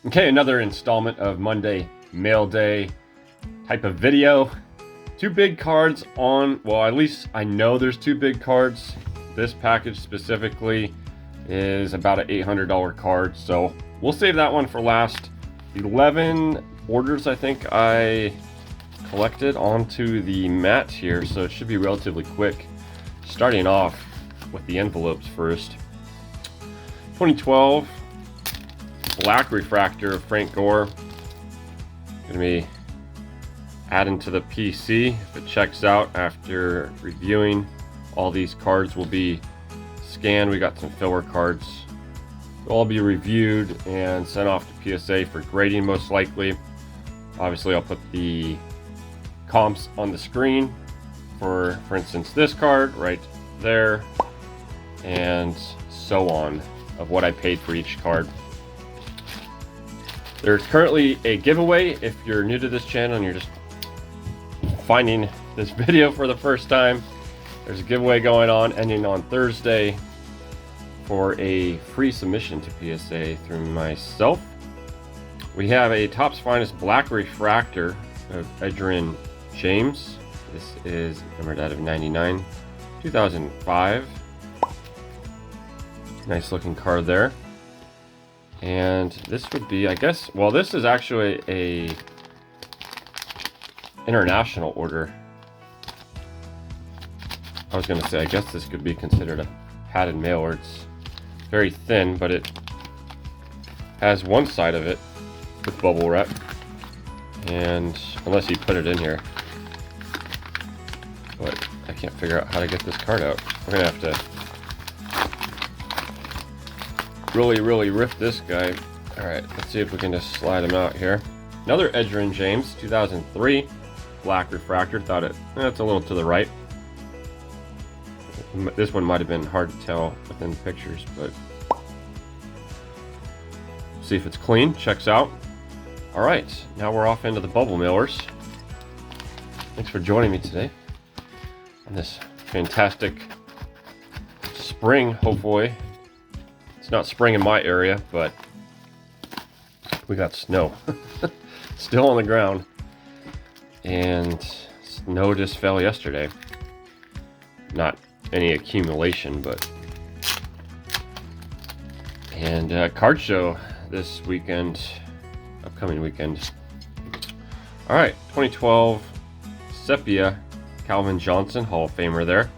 Okay, another installment of Monday Mail Day type of video. Two big cards on, well, at least I know there's two big cards. This package specifically is about an $800 card, so we'll save that one for last. 11 orders I think I collected onto the mat here, so it should be relatively quick. Starting off with the envelopes first. 2012 Black Refractor of Frank Gore. Gonna be adding to the PC. If it checks out after reviewing, all these cards will be scanned. We got some filler cards. They'll all be reviewed and sent off to PSA for grading most likely. Obviously, I'll put the comps on the screen for instance, this card right there, and so on, of what I paid for each card. There's currently a giveaway. If you're new to this channel and you're just finding this video for the first time, there's a giveaway going on ending on Thursday for a free submission to PSA through myself. We have a Topps Finest Black Refractor of Edgerrin James. This is numbered out of 99, 2005. Nice looking card there. And this would be, I guess, well, this is actually a international order. I was gonna say, I guess this could be considered a padded mailer. It's very thin, but it has one side of it with bubble wrap. And unless you put it in here, but I can't figure out how to get this card out. We're gonna have to really rip this guy. All right, let's see if we can just slide him out here. Another Edgerrin James, 2003 Black Refractor. Thought it's a little to the right. This one might have been hard to tell within the pictures, but see if it's clean. Checks out. All right, now we're off into the bubble mailers. Thanks for joining me today on this fantastic spring, hopefully. It's not spring in my area, but we got snow still on the ground, and snow just fell yesterday. Not any accumulation, but. And card show this weekend, upcoming weekend. All right, 2012 Sepia Calvin Johnson, Hall of Famer there.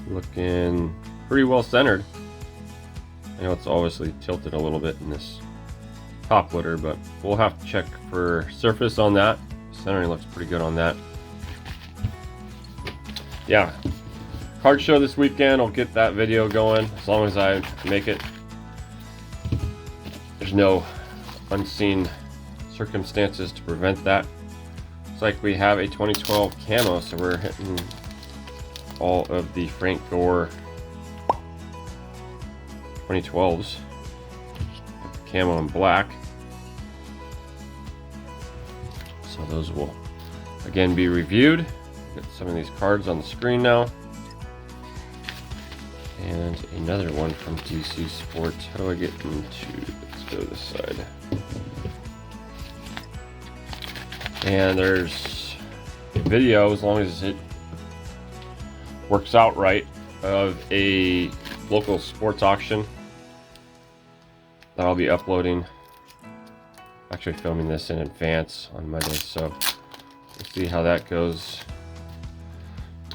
Looking pretty well centered. I know it's obviously tilted a little bit in this top loader, but we'll have to check for surface on that. Centering looks pretty good on that. Yeah, card show this weekend. I'll get that video going as long as I make it. There's no unseen circumstances to prevent that. Looks like we have a 2012 camo, so we're hitting all of the Frank Gore 2012s. Camo and black. So those will again be reviewed. Get some of these cards on the screen now. And another one from DC Sports. How do I get into, let's go this side. And there's a video, as long as it works out right, of a local sports auction that I'll be uploading. Actually filming this in advance on Monday, so we'll see how that goes.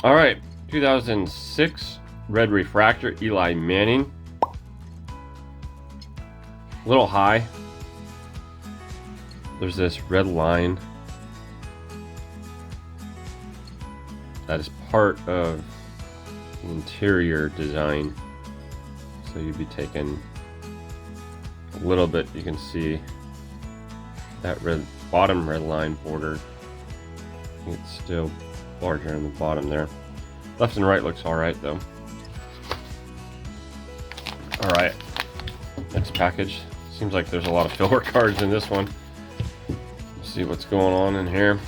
All right, 2006 Red Refractor, Eli Manning. A little high. There's this red line that is part of the interior design. So you'd be taking a little bit, you can see that red bottom red line border. I think it's still larger in the bottom there. Left and right looks all right though. All right, next package. Seems like there's a lot of filler cards in this one. Let's see what's going on in here.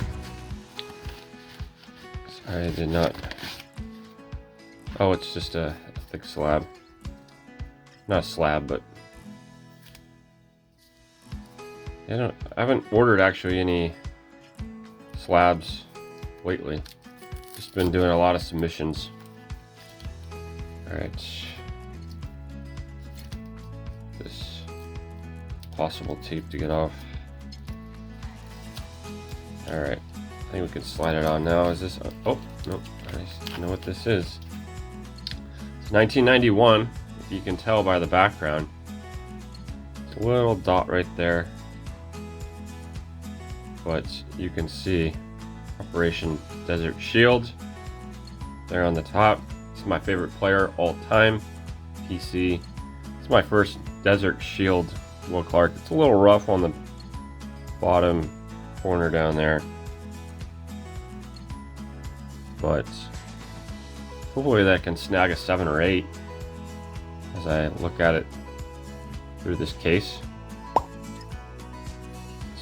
Sorry, I did not. Oh, it's just a thick slab. Not a slab, but I haven't ordered actually any slabs lately. Just been doing a lot of submissions. Alright. This possible tape to get off. Alright. I think we can slide it on now. Is this... Oh, nope. I know what this is. It's 1991, if you can tell by the background. It's a little dot right there. But you can see Operation Desert Shield there on the top. This is my favorite player all time, PC. It's my first Desert Shield Will Clark. It's a little rough on the bottom corner down there, but hopefully that can snag a 7 or 8 as I look at it through this case.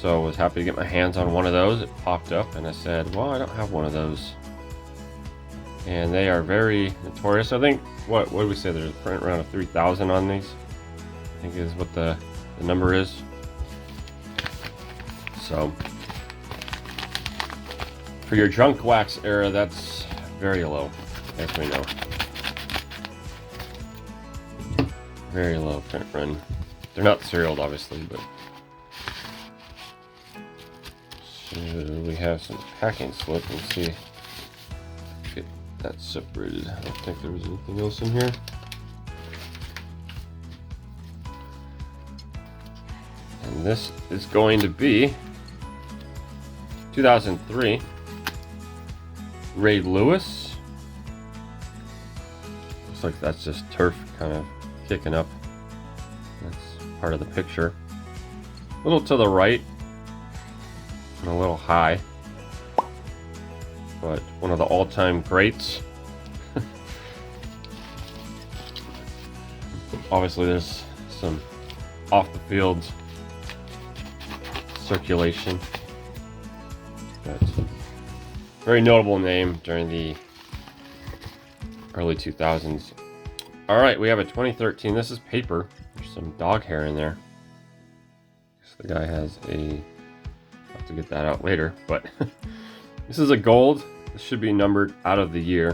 So I was happy to get my hands on one of those. It popped up and I said, well, I don't have one of those. And they are very notorious. I think, what did we say? There's a print around 3,000 on these, I think is what the number is. So for your junk wax era, that's very low, as we know. Very low print run. They're not serialed, obviously, but... So we have some packing slip. Let's see. Get that separated. I don't think there was anything else in here. And this is going to be 2003 Ray Lewis. Looks like that's just turf kind of kicking up. That's part of the picture. A little to the right and a little high, but one of the all-time greats. Obviously there's some off the field circulation, but very notable name during the early 2000s. All right, we have a 2013. This is paper. There's some dog hair in there. Guess the guy has a... I'll have to get that out later, but this is a gold. This should be numbered out of the year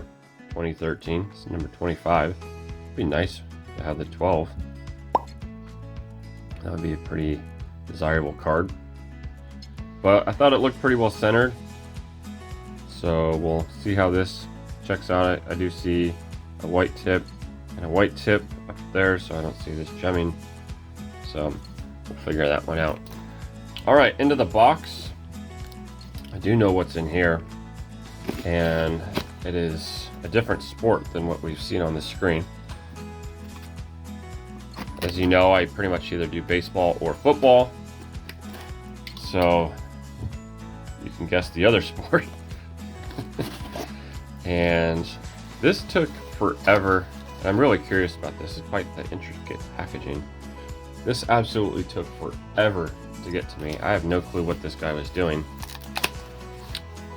2013. It's number 25. It'd be nice to have the 12. That would be a pretty desirable card. But I thought it looked pretty well centered. So we'll see how this checks out. I do see a white tip and a white tip up there, so I don't see this gemming. So we'll figure that one out. All right, into the box. I do know what's in here, and it is a different sport than what we've seen on the screen. As you know, I pretty much either do baseball or football, so you can guess the other sport. And this took forever. I'm really curious about this. It's quite the intricate packaging. This absolutely took forever to get to me. I have no clue what this guy was doing.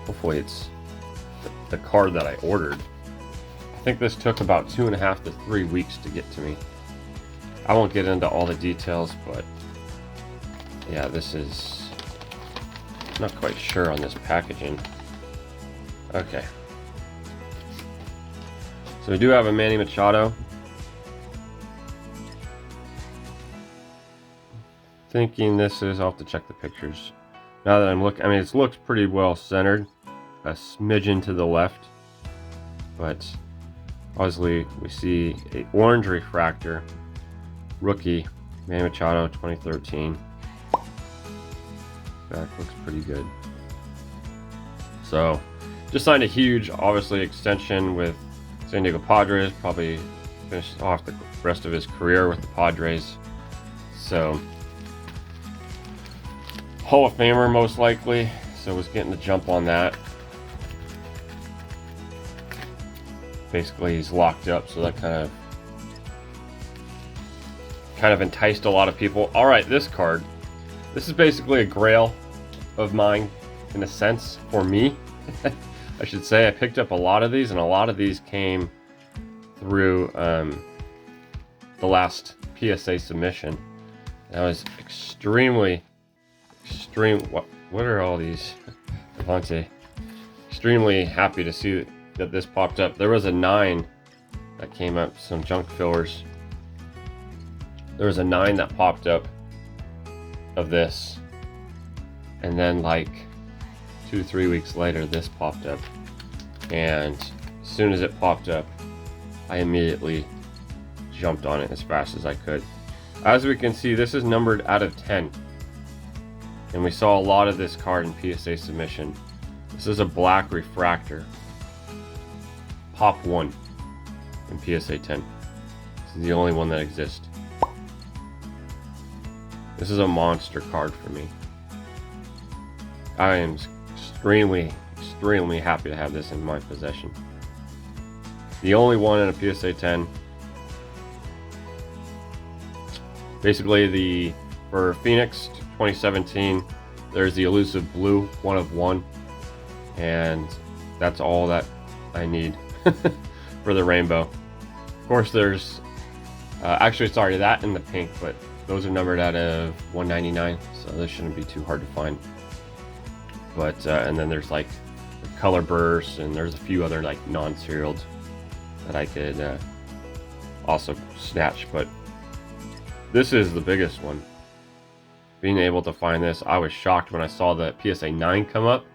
Hopefully it's the card that I ordered. I think this took about 2.5 to 3 weeks to get to me. I won't get into all the details, but yeah, this is... I'm not quite sure on this packaging. Okay. So we do have a Manny Machado. Thinking this is... I'll have to check the pictures. Now that I'm looking... I mean, it looks pretty well centered. A smidgen to the left. But obviously we see a orange refractor. Rookie Manny Machado 2013. Back looks pretty good. So just signed a huge, obviously, extension with San Diego Padres. Probably finished off the rest of his career with the Padres. So Hall of Famer most likely. So was getting the jump on that. Basically he's locked up, so that kind of enticed a lot of people. All right, this card. This is basically a grail of mine, in a sense, for me. I should say I picked up a lot of these, and a lot of these came through the last PSA submission. And I was extremely what are all these? Devontae. Extremely happy to see that this popped up. There was a 9 that came up, some junk fillers. There was a 9 that popped up of this, and then like 2-3 weeks later this popped up, and as soon as it popped up I immediately jumped on it as fast as I could. As we can see, this is numbered out of 10, and we saw a lot of this card in PSA submission. This is a black refractor, pop 1 in PSA 10. This is the only one that exists. This is a monster card for me. I am extremely happy to have this in my possession. The only one in a PSA 10. Basically, for Phoenix 2017, there's the elusive blue 1 of 1, and that's all that I need for the rainbow. Of course, there's actually, sorry, that and the pink, but those are numbered out of 199, so this shouldn't be too hard to find. But and then there's like the color bursts, and there's a few other like non-serialed that I could also snatch, but this is the biggest one. Being able to find this, I was shocked when I saw the PSA 9 come up,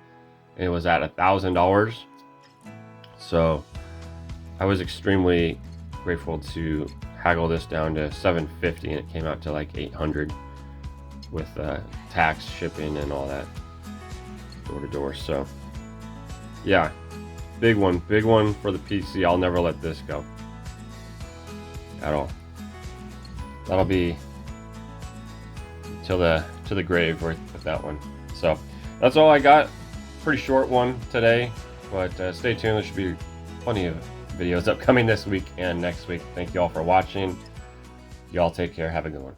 and it was at $1,000. So I was extremely grateful to haggle this down to $750, and it came out to like $800 with tax, shipping, and all that door to door. So yeah, big one for the PC. I'll never let this go at all. That'll be to the grave with that one. So that's all I got. Pretty short one today, but stay tuned. There should be plenty of videos upcoming this week and next week. Thank you all for watching. Y'all take care. Have a good one.